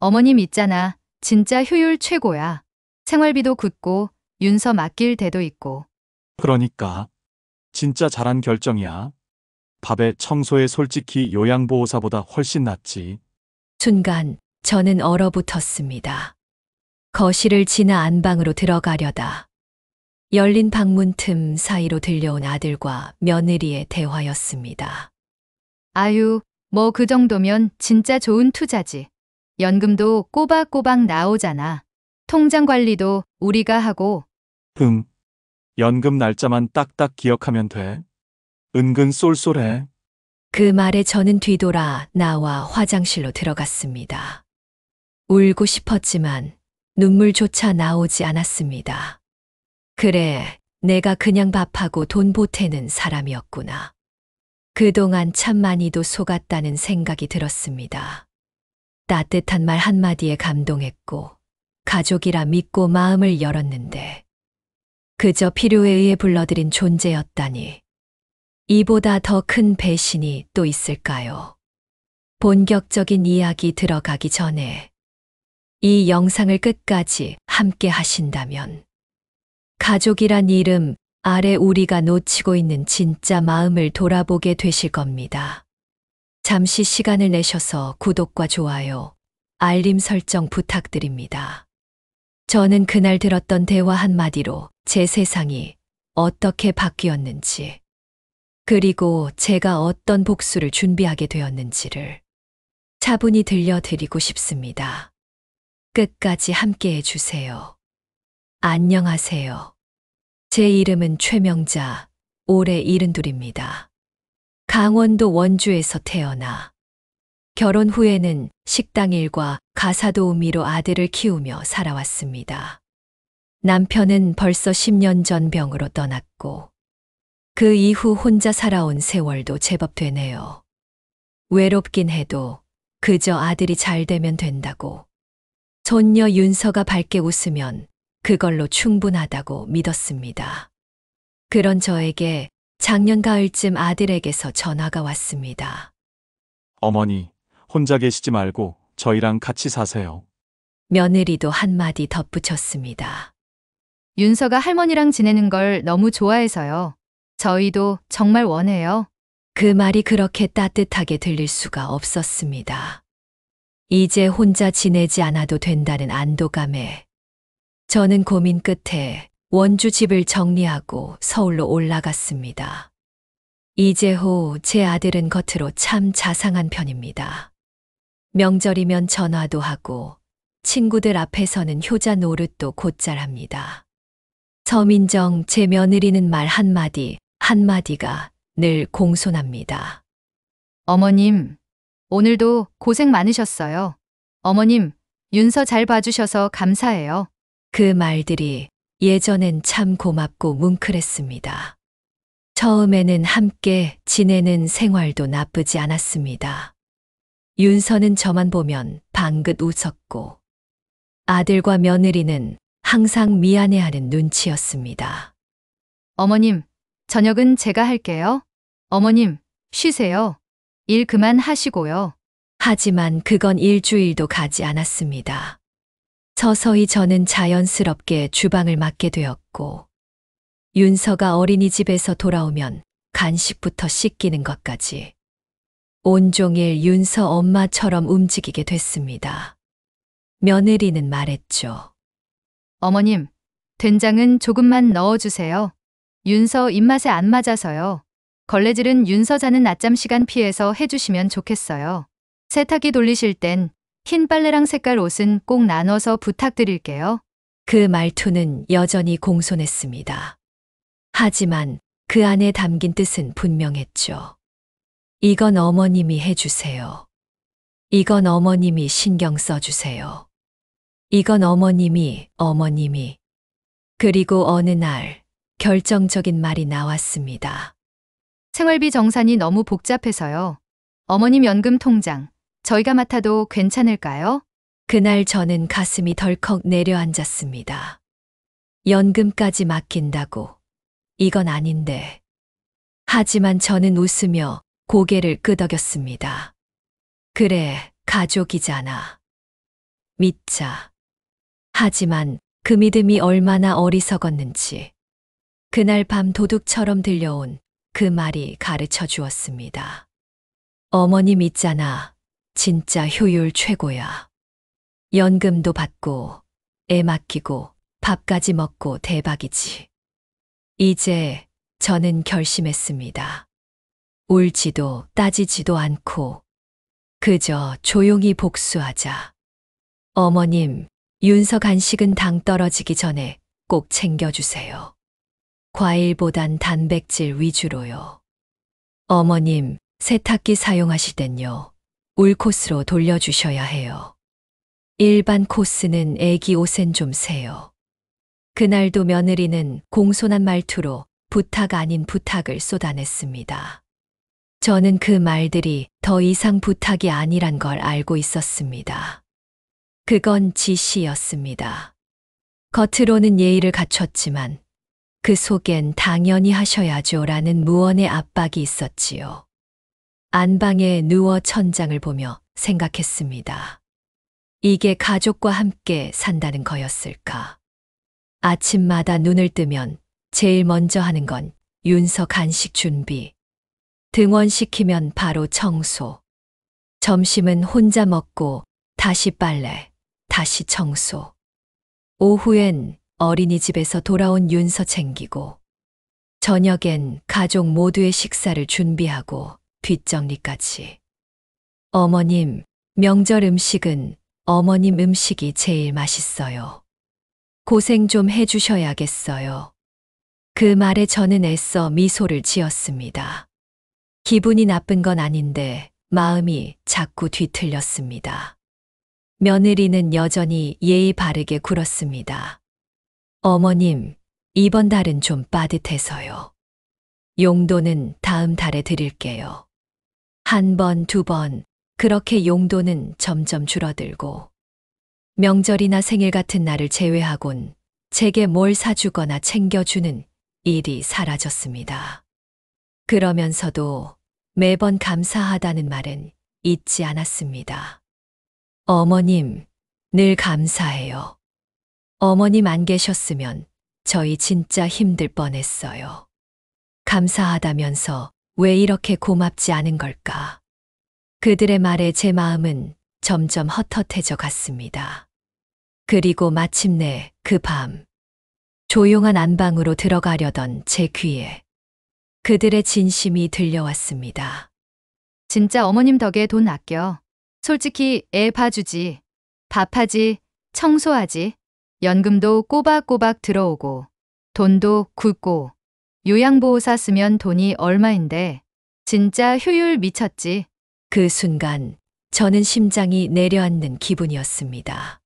어머님 있잖아. 진짜 효율 최고야. 생활비도 굳고 윤서 맡길 데도 있고. 그러니까 진짜 잘한 결정이야. 밥에 청소에 솔직히 요양보호사보다 훨씬 낫지. 순간 저는 얼어붙었습니다. 거실을 지나 안방으로 들어가려다 열린 방문 틈 사이로 들려온 아들과 며느리의 대화였습니다. 아유, 뭐 그 정도면 진짜 좋은 투자지. 연금도 꼬박꼬박 나오잖아. 통장 관리도 우리가 하고. 응. 연금 날짜만 딱딱 기억하면 돼. 은근 쏠쏠해. 그 말에 저는 뒤돌아 나와 화장실로 들어갔습니다. 울고 싶었지만 눈물조차 나오지 않았습니다. 그래, 내가 그냥 밥하고 돈 보태는 사람이었구나. 그동안 참 많이도 속았다는 생각이 들었습니다. 따뜻한 말 한마디에 감동했고, 가족이라 믿고 마음을 열었는데, 그저 필요에 의해 불러들인 존재였다니. 이보다 더 큰 배신이 또 있을까요? 본격적인 이야기 들어가기 전에 이 영상을 끝까지 함께 하신다면 가족이란 이름 아래 우리가 놓치고 있는 진짜 마음을 돌아보게 되실 겁니다. 잠시 시간을 내셔서 구독과 좋아요, 알림 설정 부탁드립니다. 저는 그날 들었던 대화 한마디로 제 세상이 어떻게 바뀌었는지, 그리고 제가 어떤 복수를 준비하게 되었는지를 차분히 들려드리고 싶습니다. 끝까지 함께 해주세요. 안녕하세요. 제 이름은 최명자, 올해 72입니다. 강원도 원주에서 태어나 결혼 후에는 식당 일과 가사 도우미로 아들을 키우며 살아왔습니다. 남편은 벌써 10년 전 병으로 떠났고 그 이후 혼자 살아온 세월도 제법 되네요. 외롭긴 해도 그저 아들이 잘 되면 된다고, 손녀 윤서가 밝게 웃으면 그걸로 충분하다고 믿었습니다. 그런 저에게 작년 가을쯤 아들에게서 전화가 왔습니다. 어머니, 혼자 계시지 말고 저희랑 같이 사세요. 며느리도 한마디 덧붙였습니다. 윤서가 할머니랑 지내는 걸 너무 좋아해서요. 저희도 정말 원해요. 그 말이 그렇게 따뜻하게 들릴 수가 없었습니다. 이제 혼자 지내지 않아도 된다는 안도감에 저는 고민 끝에 원주 집을 정리하고 서울로 올라갔습니다. 이재호, 제 아들은 겉으로 참 자상한 편입니다. 명절이면 전화도 하고 친구들 앞에서는 효자 노릇도 곧잘 합니다. 서민정, 제 며느리는 말 한마디가 늘 공손합니다. 어머님, 오늘도 고생 많으셨어요. 어머님, 윤서 잘 봐주셔서 감사해요. 그 말들이 예전엔 참 고맙고 뭉클했습니다. 처음에는 함께 지내는 생활도 나쁘지 않았습니다. 윤서는 저만 보면 방긋 웃었고 아들과 며느리는 항상 미안해하는 눈치였습니다. 어머님, 저녁은 제가 할게요. 어머님, 쉬세요. 일 그만 하시고요. 하지만 그건 일주일도 가지 않았습니다. 서서히 저는 자연스럽게 주방을 맡게 되었고, 윤서가 어린이집에서 돌아오면 간식부터 씻기는 것까지 온종일 윤서 엄마처럼 움직이게 됐습니다. 며느리는 말했죠. 어머님, 된장은 조금만 넣어주세요. 윤서 입맛에 안 맞아서요. 걸레질은 윤서 자는 낮잠 시간 피해서 해주시면 좋겠어요. 세탁기 돌리실 땐 흰 빨래랑 색깔 옷은 꼭 나눠서 부탁드릴게요. 그 말투는 여전히 공손했습니다. 하지만 그 안에 담긴 뜻은 분명했죠. 이건 어머님이 해주세요. 이건 어머님이 신경 써주세요. 이건 어머님이. 그리고 어느 날 결정적인 말이 나왔습니다. 생활비 정산이 너무 복잡해서요. 어머님 연금 통장, 저희가 맡아도 괜찮을까요? 그날 저는 가슴이 덜컥 내려앉았습니다. 연금까지 맡긴다고? 이건 아닌데. 하지만 저는 웃으며 고개를 끄덕였습니다. 그래, 가족이잖아. 믿자. 하지만 그 믿음이 얼마나 어리석었는지 그날 밤 도둑처럼 들려온 그 말이 가르쳐 주었습니다. 어머니 믿잖아. 진짜 효율 최고야. 연금도 받고 애 맡기고 밥까지 먹고 대박이지. 이제 저는 결심했습니다. 울지도 따지지도 않고 그저 조용히 복수하자. 어머님, 윤서 간식은 당 떨어지기 전에 꼭 챙겨주세요. 과일보단 단백질 위주로요. 어머님, 세탁기 사용하실 땐요. 울 코스로 돌려주셔야 해요. 일반 코스는 애기 옷엔 좀 세요. 그날도 며느리는 공손한 말투로 부탁 아닌 부탁을 쏟아냈습니다. 저는 그 말들이 더 이상 부탁이 아니란 걸 알고 있었습니다. 그건 지시였습니다. 겉으로는 예의를 갖췄지만 그 속엔 당연히 하셔야죠 라는 무언의 압박이 있었지요. 안방에 누워 천장을 보며 생각했습니다. 이게 가족과 함께 산다는 거였을까? 아침마다 눈을 뜨면 제일 먼저 하는 건 윤서 간식 준비. 등원시키면 바로 청소. 점심은 혼자 먹고 다시 빨래, 다시 청소. 오후엔 어린이집에서 돌아온 윤서 챙기고, 저녁엔 가족 모두의 식사를 준비하고 뒷정리까지. 어머님, 명절 음식은 어머님 음식이 제일 맛있어요. 고생 좀 해주셔야겠어요. 그 말에 저는 애써 미소를 지었습니다. 기분이 나쁜 건 아닌데 마음이 자꾸 뒤틀렸습니다. 며느리는 여전히 예의 바르게 굴었습니다. 어머님, 이번 달은 좀 빠듯해서요. 용돈은 다음 달에 드릴게요. 한 번, 두 번, 그렇게 용돈은 점점 줄어들고, 명절이나 생일 같은 날을 제외하곤 제게 뭘 사주거나 챙겨주는 일이 사라졌습니다. 그러면서도 매번 감사하다는 말은 잊지 않았습니다. 어머님, 늘 감사해요. 어머님 안 계셨으면 저희 진짜 힘들 뻔했어요. 감사하다면서 왜 이렇게 고맙지 않은 걸까? 그들의 말에 제 마음은 점점 헛헛해져 갔습니다. 그리고 마침내 그 밤, 조용한 안방으로 들어가려던 제 귀에 그들의 진심이 들려왔습니다. 진짜 어머님 덕에 돈 아껴. 솔직히 애 봐주지. 밥하지. 청소하지. 연금도 꼬박꼬박 들어오고. 돈도 굵고. 요양보호사 쓰면 돈이 얼마인데. 진짜 효율 미쳤지. 그 순간 저는 심장이 내려앉는 기분이었습니다.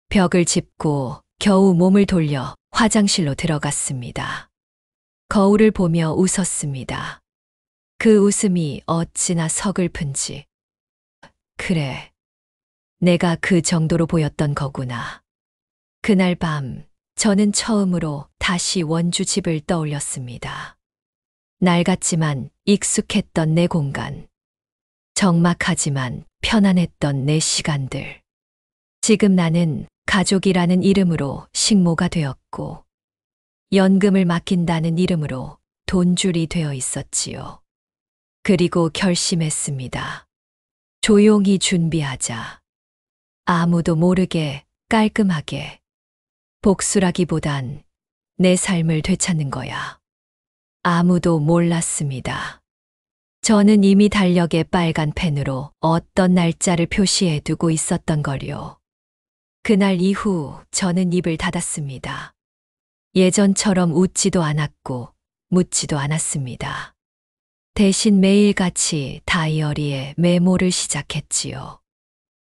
벽을 짚고 겨우 몸을 돌려 화장실로 들어갔습니다. 거울을 보며 웃었습니다. 그 웃음이 어찌나 서글픈지. 그래, 내가 그 정도로 보였던 거구나. 그날 밤 저는 처음으로 다시 원주 집을 떠올렸습니다. 낡았지만 익숙했던 내 공간. 적막하지만 편안했던 내 시간들. 지금 나는 가족이라는 이름으로 식모가 되었고, 연금을 맡긴다는 이름으로 돈줄이 되어 있었지요. 그리고 결심했습니다. 조용히 준비하자. 아무도 모르게 깔끔하게. 복수라기보단 내 삶을 되찾는 거야. 아무도 몰랐습니다. 저는 이미 달력에 빨간 펜으로 어떤 날짜를 표시해 두고 있었던 거요. 그날 이후 저는 입을 닫았습니다. 예전처럼 웃지도 않았고 묻지도 않았습니다. 대신 매일같이 다이어리에 메모를 시작했지요.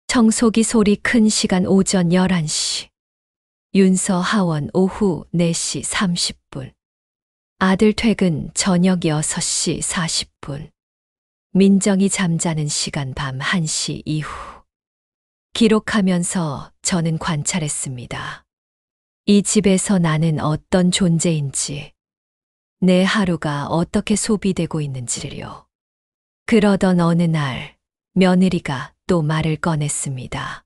청소기 소리 큰 시간 오전 11시. 윤서 하원 오후 4시 30분. 아들 퇴근 저녁 6시 40분. 민정이 잠자는 시간 밤 1시 이후. 기록하면서 저는 관찰했습니다. 이 집에서 나는 어떤 존재인지, 내 하루가 어떻게 소비되고 있는지를요. 그러던 어느 날 며느리가 또 말을 꺼냈습니다.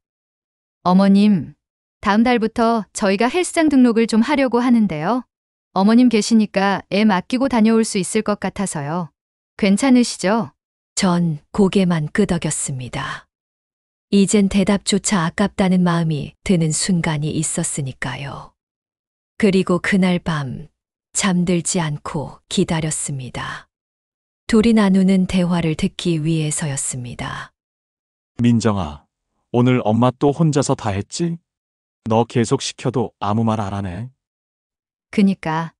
어머님, 다음 달부터 저희가 헬스장 등록을 좀 하려고 하는데요. 어머님 계시니까 애 맡기고 다녀올 수 있을 것 같아서요. 괜찮으시죠? 전 고개만 끄덕였습니다. 이젠 대답조차 아깝다는 마음이 드는 순간이 있었으니까요. 그리고 그날 밤 잠들지 않고 기다렸습니다. 둘이 나누는 대화를 듣기 위해서였습니다. 민정아, 오늘 엄마 또 혼자서 다 했지? 너 계속 시켜도 아무 말 안 하네. 그니까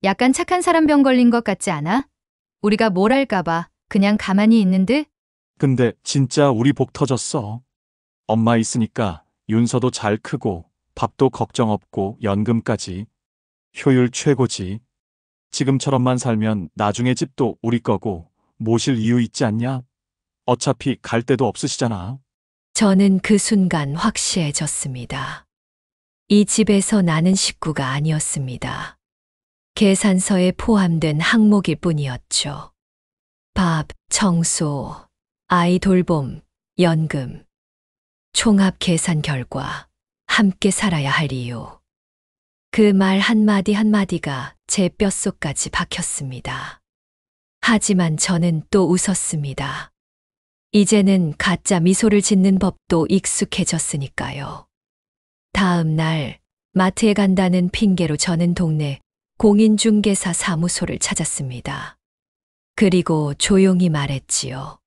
약간 착한 사람 병 걸린 것 같지 않아? 우리가 뭘 할까봐 그냥 가만히 있는 듯? 근데 진짜 우리 복 터졌어. 엄마 있으니까 윤서도 잘 크고 밥도 걱정 없고 연금까지. 효율 최고지. 지금처럼만 살면 나중에 집도 우리 거고 모실 이유 있지 않냐? 어차피 갈 데도 없으시잖아. 저는 그 순간 확실해졌습니다. 이 집에서 나는 식구가 아니었습니다. 계산서에 포함된 항목일 뿐이었죠. 밥, 청소, 아이 돌봄, 연금. 총합 계산 결과 함께 살아야 할 이유. 그 말 한마디 한마디가 제 뼛속까지 박혔습니다. 하지만 저는 또 웃었습니다. 이제는 가짜 미소를 짓는 법도 익숙해졌으니까요. 다음 날 마트에 간다는 핑계로 저는 동네 공인중개사 사무소를 찾았습니다. 그리고 조용히 말했지요.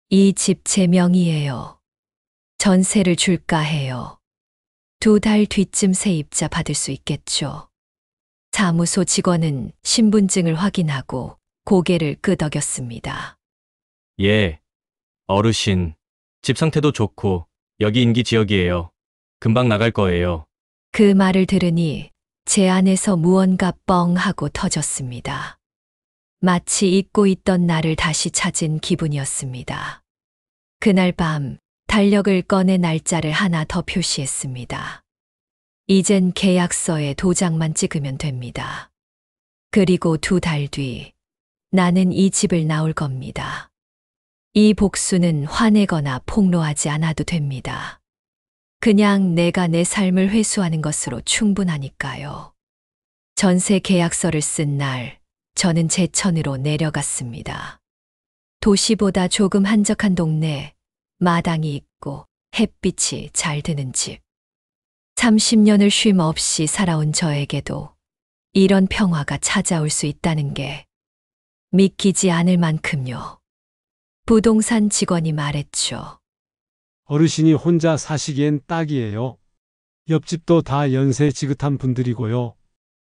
이 집 제 명의예요. 전세를 줄까 해요. 2달 뒤쯤 세입자 받을 수 있겠죠. 사무소 직원은 신분증을 확인하고 고개를 끄덕였습니다. 예, 어르신. 집 상태도 좋고 여기 인기 지역이에요. 금방 나갈 거예요. 그 말을 들으니 제 안에서 무언가 뻥 하고 터졌습니다. 마치 잊고 있던 나를 다시 찾은 기분이었습니다. 그날 밤 달력을 꺼내 날짜를 하나 더 표시했습니다. 이젠 계약서에 도장만 찍으면 됩니다. 그리고 2달 뒤 나는 이 집을 나올 겁니다. 이 복수는 화내거나 폭로하지 않아도 됩니다. 그냥 내가 내 삶을 회수하는 것으로 충분하니까요. 전세 계약서를 쓴 날, 저는 제천으로 내려갔습니다. 도시보다 조금 한적한 동네, 마당이 있고 햇빛이 잘 드는 집. 30년을 쉼 없이 살아온 저에게도 이런 평화가 찾아올 수 있다는 게 믿기지 않을 만큼요. 부동산 직원이 말했죠. 어르신이 혼자 사시기엔 딱이에요. 옆집도 다 연세 지긋한 분들이고요.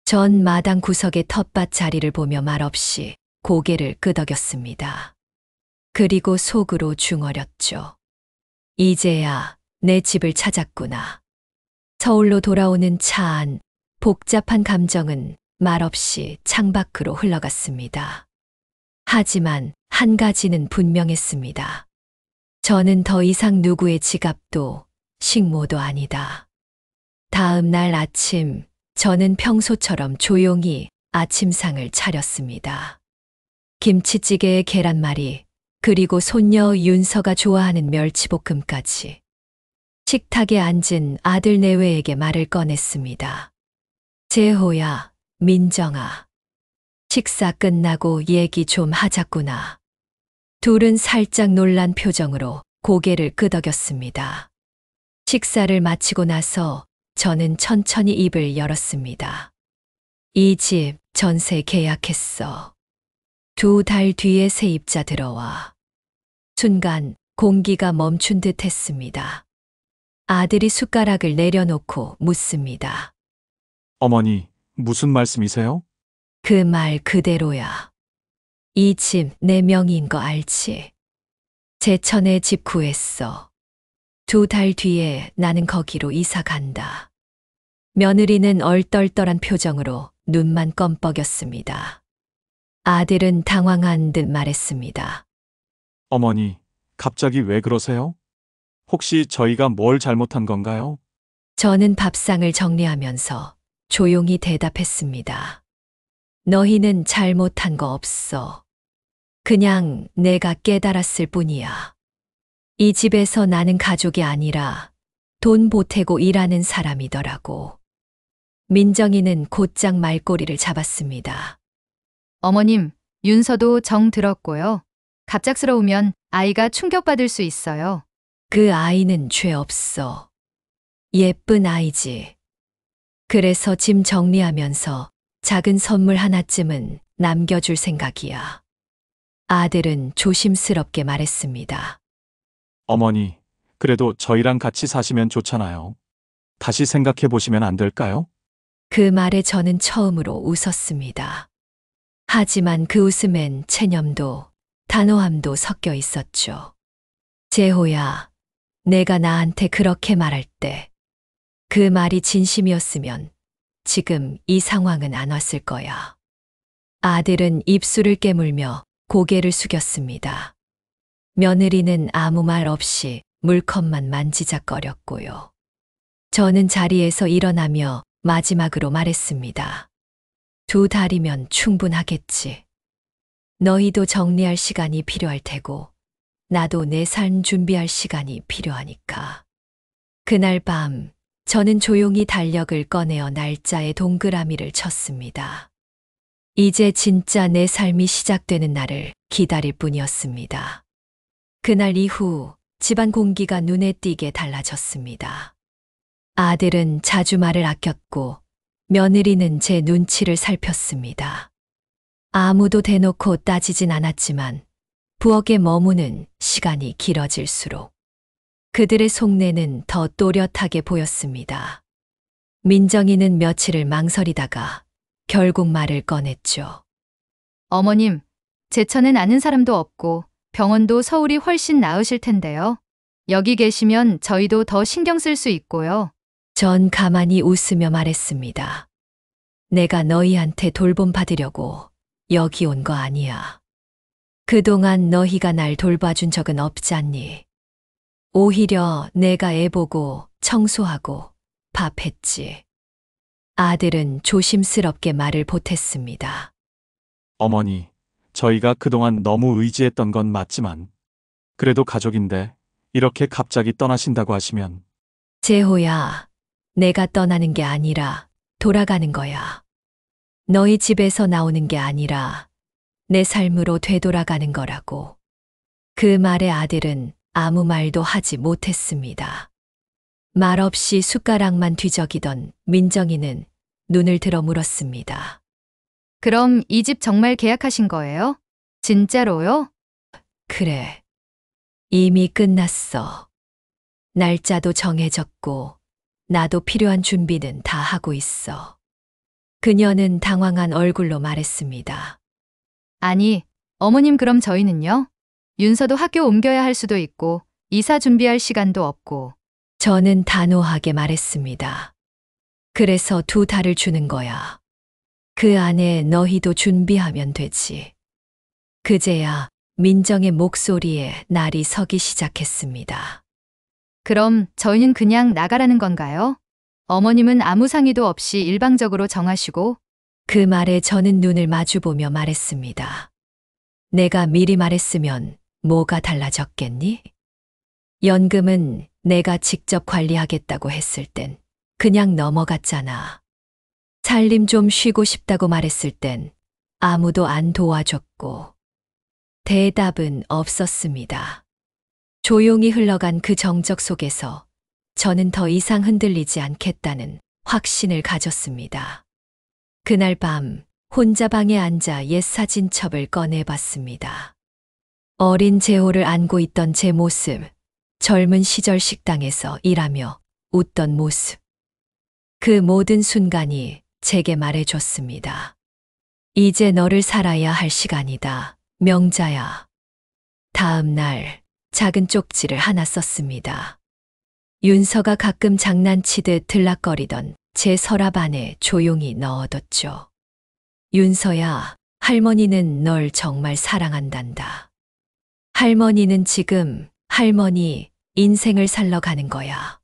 전 마당 구석의 텃밭 자리를 보며 말없이 고개를 끄덕였습니다. 그리고 속으로 중얼였죠. 이제야 내 집을 찾았구나. 서울로 돌아오는 차 안 복잡한 감정은 말없이 창밖으로 흘러갔습니다. 하지만 한 가지는 분명했습니다. 저는 더 이상 누구의 지갑도 식모도 아니다. 다음 날 아침, 저는 평소처럼 조용히 아침상을 차렸습니다. 김치찌개에 계란말이, 그리고 손녀 윤서가 좋아하는 멸치볶음까지. 식탁에 앉은 아들 내외에게 말을 꺼냈습니다. 재호야, 민정아. 식사 끝나고 얘기 좀 하자꾸나. 둘은 살짝 놀란 표정으로 고개를 끄덕였습니다. 식사를 마치고 나서 저는 천천히 입을 열었습니다. 이 집 전세 계약했어. 2달 뒤에 세입자 들어와. 순간 공기가 멈춘 듯 했습니다. 아들이 숟가락을 내려놓고 묻습니다. 어머니, 무슨 말씀이세요? 그 말 그대로야. 이 집 내 명의인 거 알지? 제천에 집 구했어. 2달 뒤에 나는 거기로 이사 간다. 며느리는 얼떨떨한 표정으로 눈만 껌뻑였습니다. 아들은 당황한 듯 말했습니다. 어머니, 갑자기 왜 그러세요? 혹시 저희가 뭘 잘못한 건가요? 저는 밥상을 정리하면서 조용히 대답했습니다. 너희는 잘못한 거 없어. 그냥 내가 깨달았을 뿐이야. 이 집에서 나는 가족이 아니라 돈 보태고 일하는 사람이더라고. 민정이는 곧장 말꼬리를 잡았습니다. 어머님, 윤서도 정 들었고요. 갑작스러우면 아이가 충격받을 수 있어요. 그 아이는 죄 없어. 예쁜 아이지. 그래서 짐 정리하면서 작은 선물 하나쯤은 남겨줄 생각이야. 아들은 조심스럽게 말했습니다. 어머니, 그래도 저희랑 같이 사시면 좋잖아요. 다시 생각해 보시면 안 될까요? 그 말에 저는 처음으로 웃었습니다. 하지만 그 웃음엔 체념도, 단호함도 섞여 있었죠. 재호야, 내가 나한테 그렇게 말할 때, 그 말이 진심이었으면 지금 이 상황은 안 왔을 거야. 아들은 입술을 깨물며 고개를 숙였습니다. 며느리는 아무 말 없이 물컵만 만지작거렸고요. 저는 자리에서 일어나며 마지막으로 말했습니다. 2달이면 충분하겠지. 너희도 정리할 시간이 필요할 테고, 나도 내 삶 준비할 시간이 필요하니까. 그날 밤, 저는 조용히 달력을 꺼내어 날짜에 동그라미를 쳤습니다. 이제 진짜 내 삶이 시작되는 날을 기다릴 뿐이었습니다. 그날 이후 집안 공기가 눈에 띄게 달라졌습니다. 아들은 자주 말을 아꼈고 며느리는 제 눈치를 살폈습니다. 아무도 대놓고 따지진 않았지만 부엌에 머무는 시간이 길어질수록 그들의 속내는 더 또렷하게 보였습니다. 민정이는 며칠을 망설이다가 결국 말을 꺼냈죠. 어머님, 제천엔 아는 사람도 없고 병원도 서울이 훨씬 나으실 텐데요. 여기 계시면 저희도 더 신경 쓸 수 있고요. 전 가만히 웃으며 말했습니다. 내가 너희한테 돌봄 받으려고 여기 온 거 아니야. 그동안 너희가 날 돌봐준 적은 없잖니. 오히려 내가 애 보고 청소하고 밥했지. 아들은 조심스럽게 말을 보탰습니다. 어머니, 저희가 그동안 너무 의지했던 건 맞지만, 그래도 가족인데 이렇게 갑자기 떠나신다고 하시면 재호야, 내가 떠나는 게 아니라 돌아가는 거야. 너희 집에서 나오는 게 아니라 내 삶으로 되돌아가는 거라고. 그 말에 아들은 아무 말도 하지 못했습니다. 말없이 숟가락만 뒤적이던 민정이는 눈을 들어 물었습니다. 그럼 이 집 정말 계약하신 거예요? 진짜로요? 그래. 이미 끝났어. 날짜도 정해졌고 나도 필요한 준비는 다 하고 있어. 그녀는 당황한 얼굴로 말했습니다. 아니, 어머님 그럼 저희는요? 윤서도 학교 옮겨야 할 수도 있고 이사 준비할 시간도 없고. 저는 단호하게 말했습니다. 그래서 2달을 주는 거야. 그 안에 너희도 준비하면 되지. 그제야 민정의 목소리에 날이 서기 시작했습니다. 그럼 저희는 그냥 나가라는 건가요? 어머님은 아무 상의도 없이 일방적으로 정하시고. 그 말에 저는 눈을 마주보며 말했습니다. 내가 미리 말했으면 뭐가 달라졌겠니? 연금은 내가 직접 관리하겠다고 했을 땐 그냥 넘어갔잖아. 살림 좀 쉬고 싶다고 말했을 땐 아무도 안 도와줬고 대답은 없었습니다. 조용히 흘러간 그 정적 속에서 저는 더 이상 흔들리지 않겠다는 확신을 가졌습니다. 그날 밤 혼자 방에 앉아 옛 사진첩을 꺼내봤습니다. 어린 재호를 안고 있던 제 모습, 젊은 시절 식당에서 일하며 웃던 모습. 그 모든 순간이 제게 말해줬습니다. 이제 너를 살아야 할 시간이다, 명자야. 다음 날 작은 쪽지를 하나 썼습니다. 윤서가 가끔 장난치듯 들락거리던 제 서랍 안에 조용히 넣어뒀죠. 윤서야, 할머니는 널 정말 사랑한단다. 할머니는 지금 할머니 인생을 살러 가는 거야.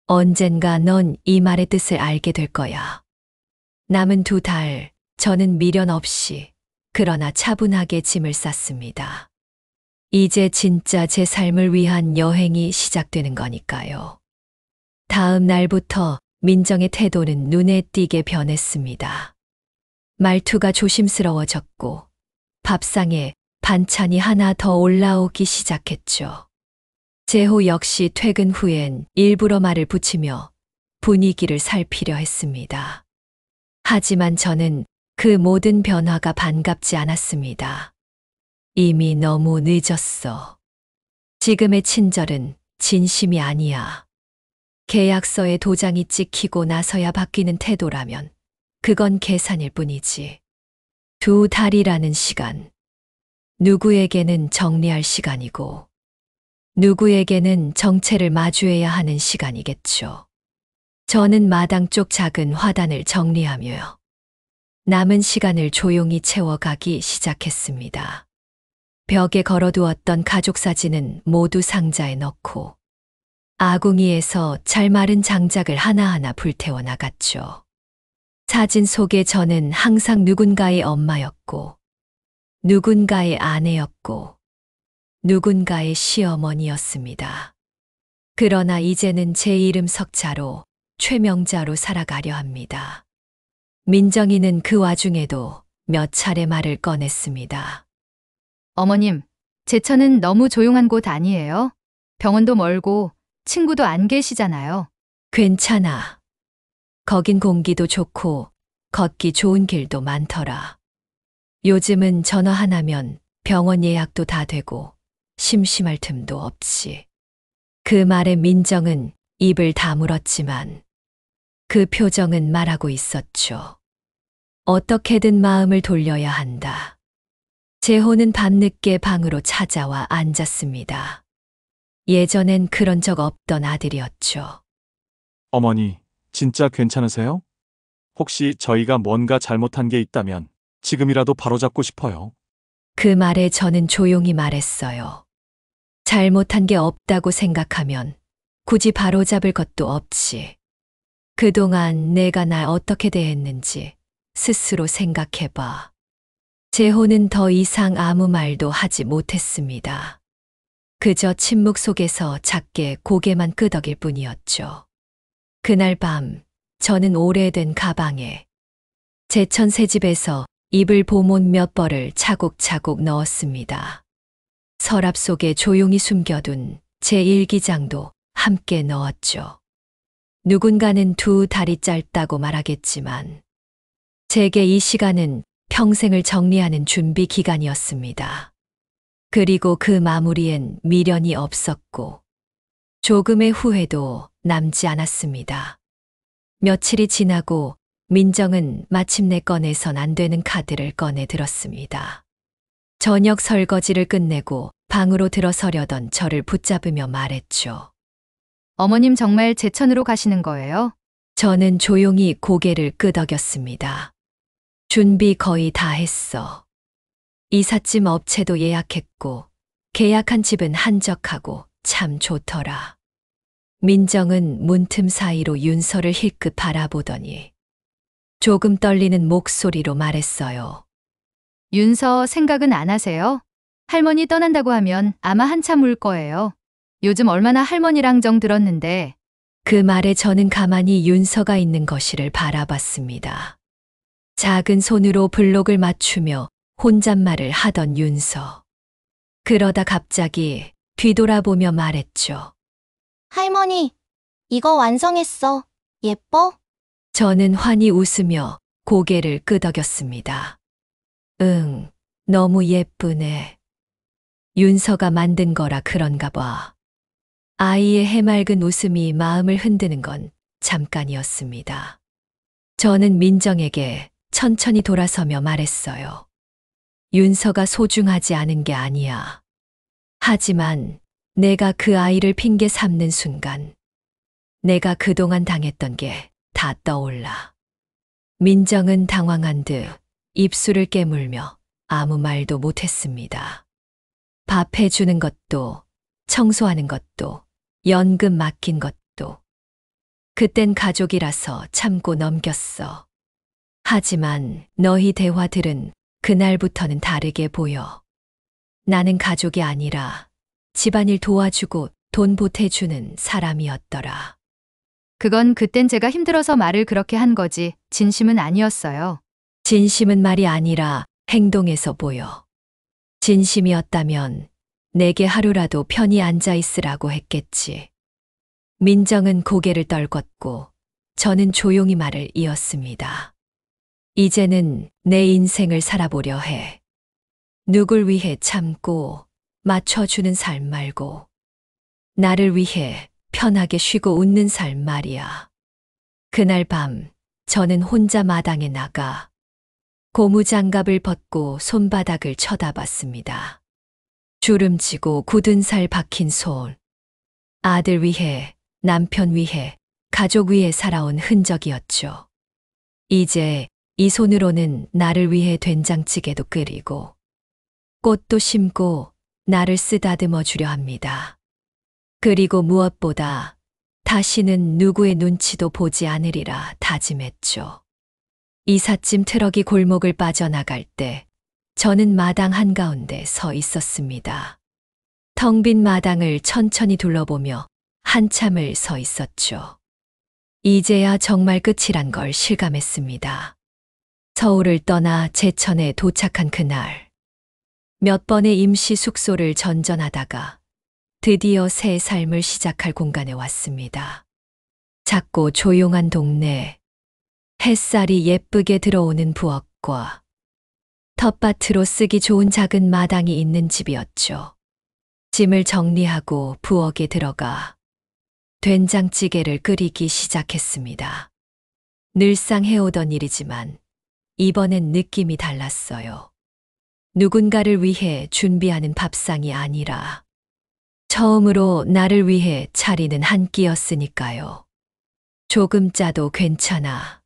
언젠가 넌 이 말의 뜻을 알게 될 거야. 남은 2달, 저는 미련 없이 그러나 차분하게 짐을 쌌습니다. 이제 진짜 제 삶을 위한 여행이 시작되는 거니까요. 다음 날부터 민정의 태도는 눈에 띄게 변했습니다. 말투가 조심스러워졌고 밥상에 반찬이 하나 더 올라오기 시작했죠. 재호 역시 퇴근 후엔 일부러 말을 붙이며 분위기를 살피려 했습니다. 하지만 저는 그 모든 변화가 반갑지 않았습니다. 이미 너무 늦었어. 지금의 친절은 진심이 아니야. 계약서에 도장이 찍히고 나서야 바뀌는 태도라면 그건 계산일 뿐이지. 2달이라는 시간. 누구에게는 정리할 시간이고 누구에게는 정체를 마주해야 하는 시간이겠죠. 저는 마당 쪽 작은 화단을 정리하며 남은 시간을 조용히 채워가기 시작했습니다. 벽에 걸어두었던 가족 사진은 모두 상자에 넣고 아궁이에서 잘 마른 장작을 하나하나 불태워 나갔죠. 사진 속에 저는 항상 누군가의 엄마였고 누군가의 아내였고 누군가의 시어머니였습니다. 그러나 이제는 제 이름 석자로 최명자로 살아가려 합니다. 민정이는 그 와중에도 몇 차례 말을 꺼냈습니다. 어머님, 제천은 너무 조용한 곳 아니에요? 병원도 멀고 친구도 안 계시잖아요. 괜찮아. 거긴 공기도 좋고 걷기 좋은 길도 많더라. 요즘은 전화 하나면 병원 예약도 다 되고 심심할 틈도 없지. 그 말에 민정은 입을 다물었지만 그 표정은 말하고 있었죠. 어떻게든 마음을 돌려야 한다. 재호는 밤늦게 방으로 찾아와 앉았습니다. 예전엔 그런 적 없던 아들이었죠. 어머니, 진짜 괜찮으세요? 혹시 저희가 뭔가 잘못한 게 있다면 지금이라도 바로잡고 싶어요. 그 말에 저는 조용히 말했어요. 잘못한 게 없다고 생각하면 굳이 바로잡을 것도 없지. 그동안 내가 날 어떻게 대했는지 스스로 생각해봐. 재호는 더 이상 아무 말도 하지 못했습니다. 그저 침묵 속에서 작게 고개만 끄덕일 뿐이었죠. 그날 밤 저는 오래된 가방에 제천 새집에서 이불 보못 몇 벌을 차곡차곡 넣었습니다. 서랍 속에 조용히 숨겨둔 제 일기장도 함께 넣었죠. 누군가는 2달이 짧다고 말하겠지만 제게 이 시간은 평생을 정리하는 준비 기간이었습니다. 그리고 그 마무리엔 미련이 없었고 조금의 후회도 남지 않았습니다. 며칠이 지나고 민정은 마침내 꺼내선 안 되는 카드를 꺼내 들었습니다. 저녁 설거지를 끝내고 방으로 들어서려던 저를 붙잡으며 말했죠. 어머님 정말 제천으로 가시는 거예요? 저는 조용히 고개를 끄덕였습니다. 준비 거의 다 했어. 이삿짐 업체도 예약했고 계약한 집은 한적하고 참 좋더라. 민정은 문틈 사이로 윤서를 힐끗 바라보더니 조금 떨리는 목소리로 말했어요. 윤서 생각은 안 하세요? 할머니 떠난다고 하면 아마 한참 울 거예요. 요즘 얼마나 할머니랑 정 들었는데. 그 말에 저는 가만히 윤서가 있는 거실을 바라봤습니다. 작은 손으로 블록을 맞추며 혼잣말을 하던 윤서. 그러다 갑자기 뒤돌아보며 말했죠. 할머니, 이거 완성했어. 예뻐? 저는 환히 웃으며 고개를 끄덕였습니다. 응, 너무 예쁘네. 윤서가 만든 거라 그런가 봐. 아이의 해맑은 웃음이 마음을 흔드는 건 잠깐이었습니다. 저는 민정에게 천천히 돌아서며 말했어요. 윤서가 소중하지 않은 게 아니야. 하지만 내가 그 아이를 핑계 삼는 순간 내가 그동안 당했던 게 다 떠올라. 민정은 당황한 듯 입술을 깨물며 아무 말도 못했습니다. 밥 해주는 것도 청소하는 것도 연금 맡긴 것도 그땐 가족이라서 참고 넘겼어. 하지만 너희 대화들은 그날부터는 다르게 보여. 나는 가족이 아니라 집안일 도와주고 돈 보태주는 사람이었더라. 그건 그땐 제가 힘들어서 말을 그렇게 한 거지 진심은 아니었어요. 진심은 말이 아니라 행동에서 보여. 진심이었다면 내게 하루라도 편히 앉아 있으라고 했겠지. 민정은 고개를 떨궜고 저는 조용히 말을 이었습니다. 이제는 내 인생을 살아보려 해. 누굴 위해 참고 맞춰주는 삶 말고 나를 위해 편하게 쉬고 웃는 삶 말이야. 그날 밤 저는 혼자 마당에 나가 고무장갑을 벗고 손바닥을 쳐다봤습니다. 주름지고 굳은 살 박힌 손. 아들 위해, 남편 위해, 가족 위해 살아온 흔적이었죠. 이제 이 손으로는 나를 위해 된장찌개도 끓이고 꽃도 심고 나를 쓰다듬어 주려 합니다. 그리고 무엇보다 다시는 누구의 눈치도 보지 않으리라 다짐했죠. 이삿짐 트럭이 골목을 빠져나갈 때 저는 마당 한가운데 서 있었습니다. 텅 빈 마당을 천천히 둘러보며 한참을 서 있었죠. 이제야 정말 끝이란 걸 실감했습니다. 서울을 떠나 제천에 도착한 그날, 몇 번의 임시 숙소를 전전하다가 드디어 새 삶을 시작할 공간에 왔습니다. 작고 조용한 동네, 햇살이 예쁘게 들어오는 부엌과 텃밭으로 쓰기 좋은 작은 마당이 있는 집이었죠. 짐을 정리하고 부엌에 들어가 된장찌개를 끓이기 시작했습니다. 늘상 해오던 일이지만 이번엔 느낌이 달랐어요. 누군가를 위해 준비하는 밥상이 아니라 처음으로 나를 위해 차리는 한 끼였으니까요. 조금 짜도 괜찮아.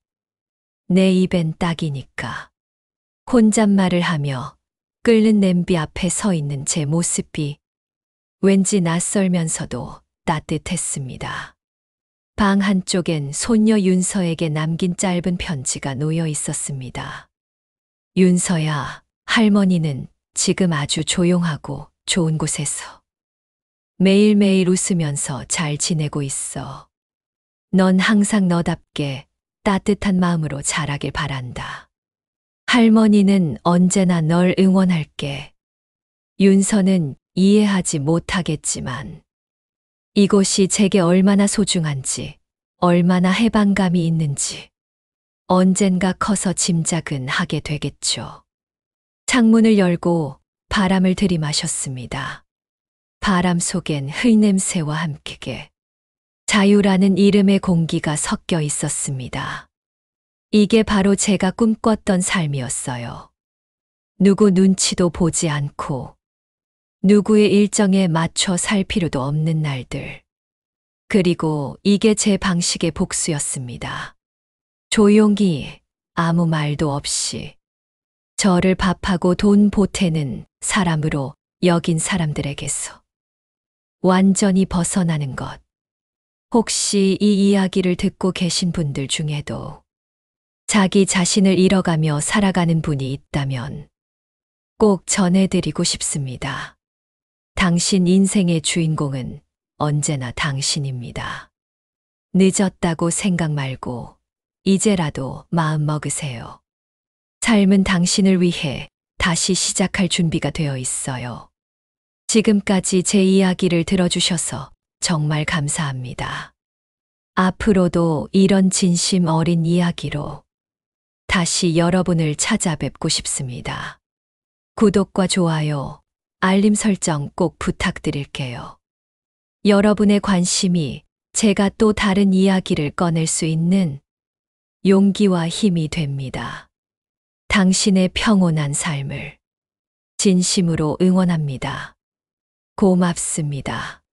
내 입엔 딱이니까. 혼잣말을 하며 끓는 냄비 앞에 서 있는 제 모습이 왠지 낯설면서도 따뜻했습니다. 방 한쪽엔 손녀 윤서에게 남긴 짧은 편지가 놓여 있었습니다. 윤서야, 할머니는 지금 아주 조용하고 좋은 곳에서 매일매일 웃으면서 잘 지내고 있어. 넌 항상 너답게 따뜻한 마음으로 자라길 바란다. 할머니는 언제나 널 응원할게. 윤서는 이해하지 못하겠지만 이곳이 제게 얼마나 소중한지, 얼마나 해방감이 있는지 언젠가 커서 짐작은 하게 되겠죠. 창문을 열고 바람을 들이마셨습니다. 바람 속엔 흙냄새와 함께 자유라는 이름의 공기가 섞여 있었습니다. 이게 바로 제가 꿈꿨던 삶이었어요. 누구 눈치도 보지 않고 누구의 일정에 맞춰 살 필요도 없는 날들. 그리고 이게 제 방식의 복수였습니다. 조용히 아무 말도 없이 저를 밥하고 돈 보태는 사람으로 여긴 사람들에게서 완전히 벗어나는 것. 혹시 이 이야기를 듣고 계신 분들 중에도 자기 자신을 잃어가며 살아가는 분이 있다면 꼭 전해드리고 싶습니다. 당신 인생의 주인공은 언제나 당신입니다. 늦었다고 생각 말고 이제라도 마음 먹으세요. 삶은 당신을 위해 다시 시작할 준비가 되어 있어요. 지금까지 제 이야기를 들어주셔서 정말 감사합니다. 앞으로도 이런 진심 어린 이야기로 다시 여러분을 찾아뵙고 싶습니다. 구독과 좋아요, 알림 설정 꼭 부탁드릴게요. 여러분의 관심이 제가 또 다른 이야기를 꺼낼 수 있는 용기와 힘이 됩니다. 당신의 평온한 삶을 진심으로 응원합니다. 고맙습니다.